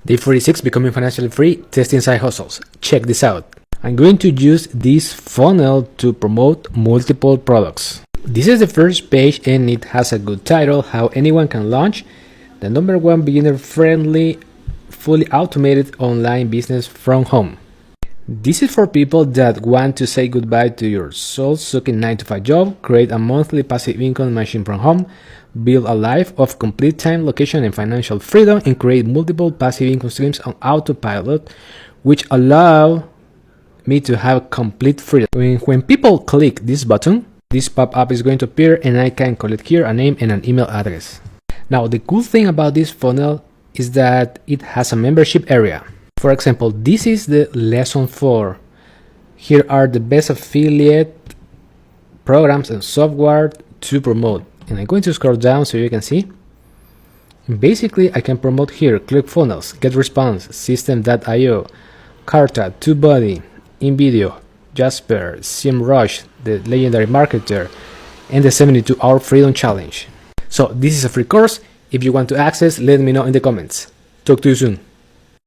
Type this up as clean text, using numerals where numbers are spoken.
Day 46, becoming financially free, testing side hustles. Check this out. I'm going to use this funnel to promote multiple products. This is the first page and it has a good title, How Anyone Can Launch the #1 beginner-friendly, fully automated online business from home. This is for people that want to say goodbye to your soul-sucking 9-to-5 job, create a monthly passive income machine from home, build a life of complete time, location, and financial freedom, and create multiple passive income streams on autopilot, which allow me to have complete freedom. When people click this button, this pop-up is going to appear and I can collect here a name and an email address. Now, the cool thing about this funnel is that it has a membership area. For example, this is the lesson 4. Here are the best affiliate programs and software to promote. And I'm going to scroll down so you can see. And basically, I can promote here ClickFunnels, GetResponse, System.io, Carta, TubeBuddy, InVideo, Jasper, SEMrush, the legendary marketer, and the 72-hour freedom challenge. So this is a free course. If you want to access, let me know in the comments. Talk to you soon.